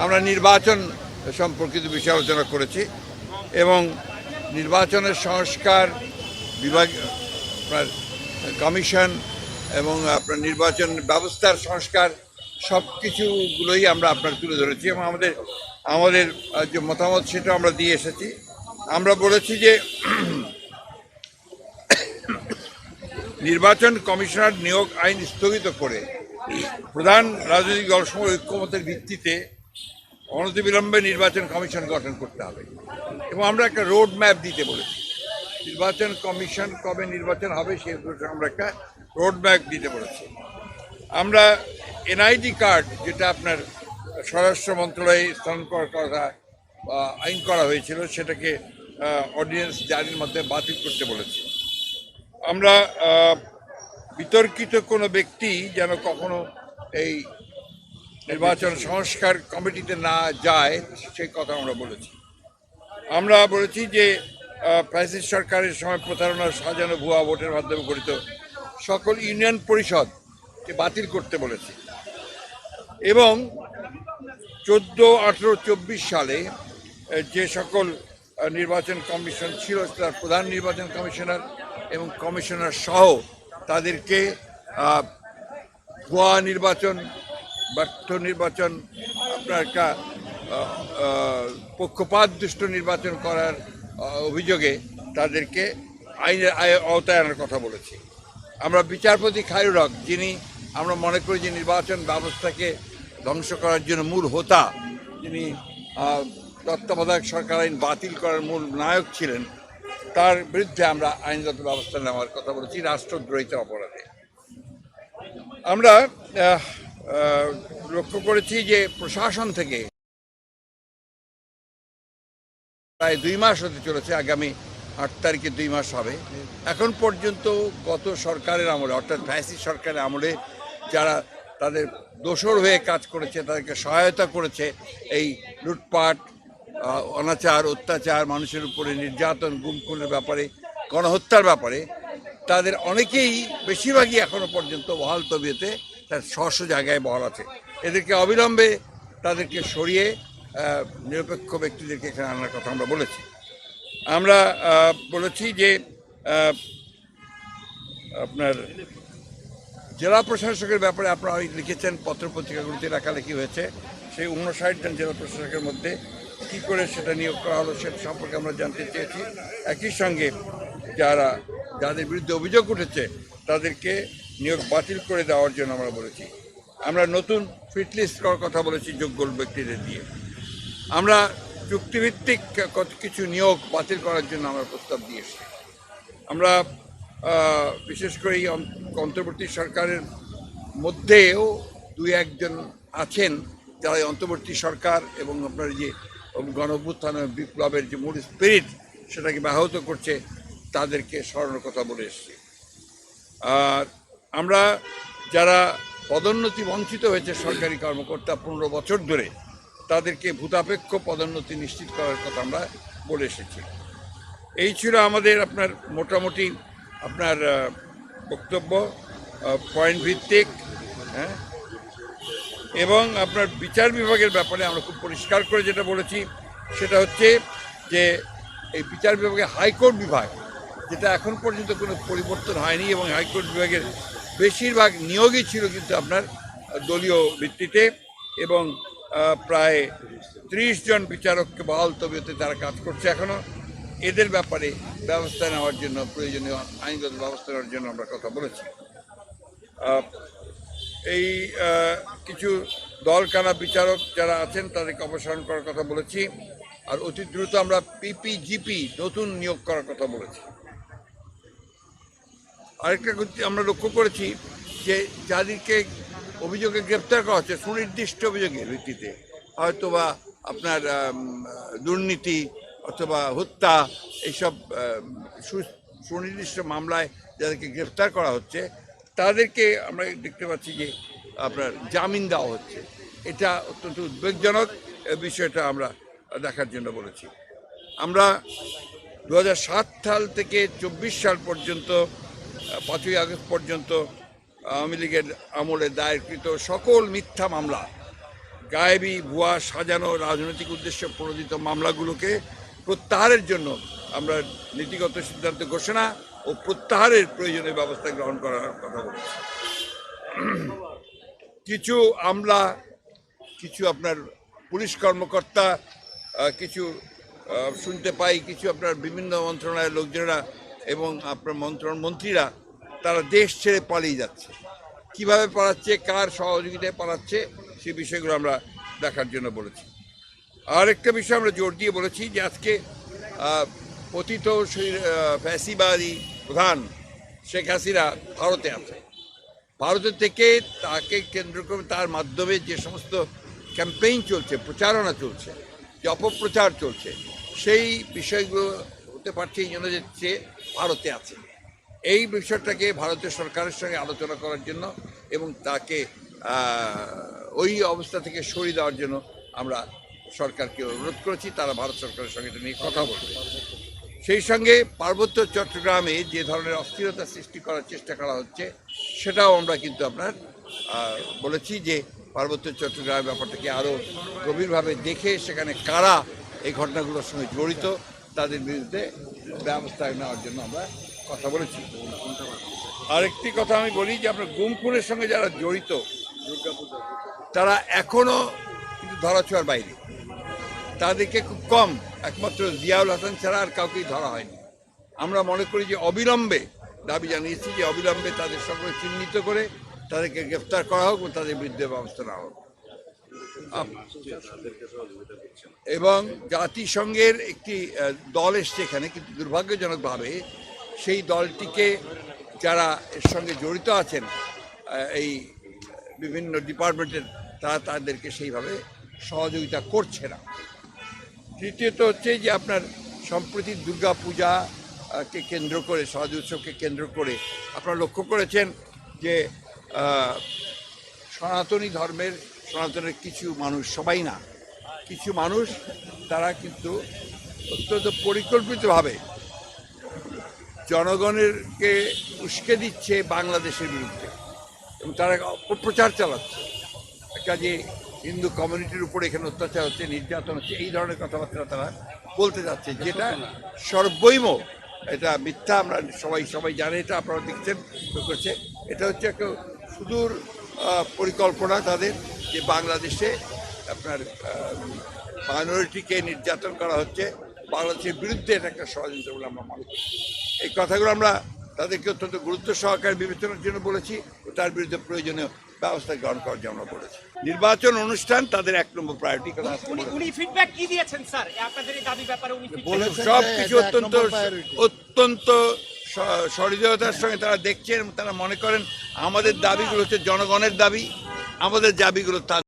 আমরা নির্বাচন সম্পর্কিত বিষয়ে আলোচনা করেছি এবং নির্বাচনের সংস্কার বিভাগ, আপনার কমিশন এবং আপনার নির্বাচন ব্যবস্থার সংস্কার সব কিছুগুলোই আমরা আপনার তুলে ধরেছি এবং আমাদের যে মতামত সেটা আমরা দিয়ে এসেছি। আমরা বলেছি যে নির্বাচন কমিশনার নিয়োগ আইন স্থগিত করে প্রধান রাজনৈতিক দলসমূহের ঐক্যমতের ভিত্তিতে অনতিবিলম্বে নির্বাচন কমিশন গঠন করতে হবে এবং আমরা একটা রোড ম্যাপ দিতে বলেছি। নির্বাচন কমিশন কবে নির্বাচন হবে সে আমরা একটা রোড ম্যাপ দিতে বলেছি। আমরা এনআইডি কার্ড, যেটা আপনার স্বরাষ্ট্র মন্ত্রণালয়ে স্থানান্তর করা আইন করা হয়েছিল, সেটাকে অর্ডিন্যান্স জারির মধ্যে বাতিল করতে বলেছি। আমরা বিতর্কিত কোনো ব্যক্তি যেন কখনো এই নির্বাচন সংস্কার কমিটিতে না যায় সেই কথা আমরা বলেছি। আমরা বলেছি যে ফ্যাসিস্ট সরকারের সময় প্রতারণা, সাজানো ভুয়া ভোটের মাধ্যমে গঠিত সকল ইউনিয়ন পরিষদকে বাতিল করতে বলেছি এবং 14, 18, 24 সালে যে সকল নির্বাচন কমিশন ছিল তার প্রধান নির্বাচন কমিশনার এবং কমিশনার সহ তাদেরকে ভুয়া নির্বাচন, ব্যর্থ নির্বাচন, আপনার একটা পক্ষপাতদুষ্ট নির্বাচন করার অভিযোগে তাদেরকে আইনের আওতায় আনার কথা বলেছি। আমরা বিচারপতি খায়রুল হক, যিনি আমরা মনে করি যে নির্বাচন ব্যবস্থাকে ধ্বংস করার জন্য মূল হোতা, যিনি তত্ত্বাবধায়ক সরকার আইন বাতিল করার মূল নায়ক ছিলেন, তার বিরুদ্ধে আমরা আইনগত ব্যবস্থা নেওয়ার কথা বলেছি রাষ্ট্রদ্রোহিতার অপরাধে। আমরা লক্ষ্য করেছি যে প্রশাসন থেকে প্রায় 2 মাস হতে চলেছে, আগামী 8 তারিখে 2 মাস হবে। এখন পর্যন্ত গত সরকারের আমলে, অর্থাৎ ফ্যাসিস্ট সরকারের আমলে যারা তাদের দোসর হয়ে কাজ করেছে, তাদেরকে সহায়তা করেছে এই লুটপাট, অনাচার, অত্যাচার, মানুষের উপরে নির্যাতন, গুম খুনের ব্যাপারে, গণহত্যার ব্যাপারে, তাদের অনেকেই, বেশিরভাগই এখনো পর্যন্ত বহাল তবিয়তে তার স্ব জায়গায় বহাল আছে। এদেরকে অবিলম্বে তাদেরকে সরিয়ে নিরপেক্ষ ব্যক্তিদেরকে এখানে আনার কথা আমরা বলেছি। আমরা বলেছি যে আপনার জেলা প্রশাসকের ব্যাপারে আপনারা লিখেছেন, পত্রপত্রিকাগুলিতে লেখালেখি হয়েছে, সেই 59 জন জেলা প্রশাসকের মধ্যে কী করে সেটা নিয়োগ করা হলো সেটা সম্পর্কে আমরা জানতে চেয়েছি। একই সঙ্গে যাদের বিরুদ্ধে অভিযোগ উঠেছে তাদেরকে নিয়োগ বাতিল করে দেওয়ার জন্য আমরা বলেছি। আমরা নতুন ফিট লিস্ট করার কথা বলেছি যোগ্য ব্যক্তিদের দিয়ে। আমরা চুক্তিভিত্তিক কিছু নিয়োগ বাতিল করার জন্য আমরা প্রস্তাব দিয়েছি। আমরা বিশেষ করে এই অন্তর্বর্তী সরকারের মধ্যেও 2-1 জন আছেন যারা অন্তর্বর্তী সরকার এবং আপনার যে গণঅভ্যুত্থান বিপ্লবের যে মূল স্পিরিট সেটাকে ব্যাহত করছে, তাদেরকে সরানোর কথা বলে এসেছি। আর আমরা যারা পদোন্নতি বঞ্চিত হয়েছে সরকারি কর্মকর্তা 15 বছর ধরে, তাদেরকে ভূতাপেক্ষ পদোন্নতি নিশ্চিত করার কথা আমরা বলে এসেছি। এই ছিল আমাদের আপনার মোটামুটি আপনার বক্তব্য, পয়েন্ট ভিত্তিক, হ্যাঁ। এবং আপনার বিচার বিভাগের ব্যাপারে আমরা খুব পরিষ্কার করে যেটা বলেছি সেটা হচ্ছে যে এই বিচার বিভাগে হাইকোর্ট বিভাগ, যেটা এখন পর্যন্ত কোনো পরিবর্তন হয়নি এবং হাইকোর্ট বিভাগের বেশিরভাগ নিয়োগই ছিল কিন্তু আপনার দলীয় ভিত্তিতে এবং প্রায় 30 জন বিচারককে বহাল তবিয়তে তারা কাজ করছে এখনও। এদের ব্যাপারে ব্যবস্থা নেওয়ার জন্য, প্রয়োজনীয় আইনগত ব্যবস্থা নেওয়ার জন্য আমরা কথা বলেছি। এই কিছু দলকানা বিচারক যারা আছেন তাদেরকে অপসারণ করার কথা বলেছি। আর অতি দ্রুত আমরা পিপিজিপি নতুন নিয়োগ করার কথা বলেছি। আরেকটা আমরা লক্ষ্য করেছি যে যাদেরকে অভিযোগে গ্রেপ্তার করা হচ্ছে সুনির্দিষ্ট অভিযোগের ভিত্তিতে, হয়তোবা আপনার দুর্নীতি অথবা হত্যা, এইসব সুনির্দিষ্ট মামলায় যাদেরকে গ্রেপ্তার করা হচ্ছে তাদেরকে আমরা দেখতে পাচ্ছি যে আপনার জামিন দেওয়া হচ্ছে। এটা অত্যন্ত উদ্বেগজনক। বিষয়টা আমরা দেখার জন্য বলেছি। আমরা 2007 সাল থেকে 24 সাল পর্যন্ত, 5ই আগস্ট পর্যন্ত আওয়ামী লীগের আমলে দায়েরকৃত সকল মিথ্যা মামলা গায়েবী ভুয়া সাজানো রাজনৈতিক উদ্দেশ্যে প্রণোদিত মামলাগুলোকে প্রত্যাহারের জন্য আমরা নীতিগত সিদ্ধান্ত ঘোষণা ও প্রত্যাহারের প্রয়োজনীয় ব্যবস্থা গ্রহণ করার কথা বলেছি। কিছু আমলা, কিছু আপনার পুলিশ কর্মকর্তা, কিছু শুনতে পাই কিছু আপনার বিভিন্ন মন্ত্রণালয়ের লোকজনেরা এবং আপনার মন্ত্রীরা তারা দেশ ছেড়ে পালিয়ে যাচ্ছে। কিভাবে পালাচ্ছে, কার সহযোগিতায় পালাচ্ছে, সেই বিষয়গুলো আমরা দেখার জন্য বলেছি। আর একটা বিষয় আমরা জোর দিয়ে বলেছি যে আজকে পতিত ফ্যাসিবাদী প্রধান শেখ হাসিনা ভারতে আছে। ভারতের থেকে তাকে কেন্দ্র করে তার মাধ্যমে যে সমস্ত ক্যাম্পেইন চলছে, প্রচারণা চলছে, যে অপপ্রচার চলছে, সেই বিষয়গুলো হতে পারছে এই জন্য যে সে ভারতে আছে। এই বিষয়টাকে ভারতের সরকারের সঙ্গে আলোচনা করার জন্য এবং তাকে ওই অবস্থা থেকে সরিয়ে দেওয়ার জন্য আমরা সরকারকে অনুরোধ করেছি। তারা ভারত সরকারের সঙ্গে এটা নিয়ে কথা বলবে। সেই সঙ্গে পার্বত্য চট্টগ্রামে যে ধরনের অস্থিরতা সৃষ্টি করার চেষ্টা করা হচ্ছে সেটাও আমরা কিন্তু আপনার বলেছি যে পার্বত্য চট্টগ্রামের ব্যাপারটাকে আরও গভীরভাবে দেখে সেখানে কারা এই ঘটনাগুলোর সঙ্গে জড়িত তাদের বিরুদ্ধে ব্যবস্থা নেওয়ার জন্য আমরা কথা বলেছি। আরেকটি কথা আমি বলি যে আপনার গুম খুনের সঙ্গে যারা জড়িত তারা এখনও কিন্তু ধরাছোঁয়ার বাইরে। তাদেরকে খুব কম, একমাত্র জিয়াউল হাসান ছাড়া আর কাউকেই ধরা হয়নি। আমরা মনে করি যে অবিলম্বে দাবি জানিয়েছি যে অবিলম্বে তাদের সকলে চিহ্নিত করে তাদেরকে গ্রেফতার করা হোক এবং তাদের বিরুদ্ধে ব্যবস্থা নেওয়া হোক। এবং জাতিসংঘের একটি দল এসছে এখানে, কিন্তু দুর্ভাগ্যজনকভাবে সেই দলটিকে যারা এর সঙ্গে জড়িত আছেন এই বিভিন্ন ডিপার্টমেন্টের, তারা তাদেরকে সেইভাবে সহযোগিতা করছে না। তৃতীয়ত হচ্ছে যে আপনার সম্প্রতি দুর্গা পূজাকে কেন্দ্র করে, সহজ উৎসবকে কেন্দ্র করে আপনারা লক্ষ্য করেছেন যে সনাতনের কিছু মানুষ, সবাই না, কিছু মানুষ তারা কিন্তু অত্যন্ত পরিকল্পিতভাবে জনগণেরকে উস্কে দিচ্ছে বাংলাদেশের বিরুদ্ধে এবং তারা অপপ্রচার চালাচ্ছে। একটা যে হিন্দু কমিউনিটির উপরে এখানে অত্যাচার হচ্ছে, নির্যাতন হচ্ছে, এই ধরনের কথাবার্তা তারা বলতে যাচ্ছে, যেটা সর্বৈম এটা মিথ্যা। আমরা সবাই জানে, এটা আপনারা দেখছেন করছে। এটা হচ্ছে একটা সুদূর পরিকল্পনা তাদের, যে বাংলাদেশে আপনার মাইনরিটিকে নির্যাতন করা হচ্ছে, বাংলাদেশের বিরুদ্ধে এটা একটা ষড়যন্ত্র বলে আমরা মনে করি। এই কথাগুলো আমরা তাদেরকে অত্যন্ত গুরুত্ব সহকারে বিবেচনার জন্য বলেছি ও তার বিরুদ্ধে প্রয়োজনীয় ব্যবস্থা গ্রহণ করার জন্য বলেছি। নির্বাচন অনুষ্ঠান তাদের 1 নম্বর প্রায়োরিটি। সব কিছু অত্যন্ত সহৃদয়তার সঙ্গে তারা দেখছেন এবং তারা মনে করেন আমাদের দাবিগুলো হচ্ছে জনগণের দাবি, আমাদের দাবিগুলো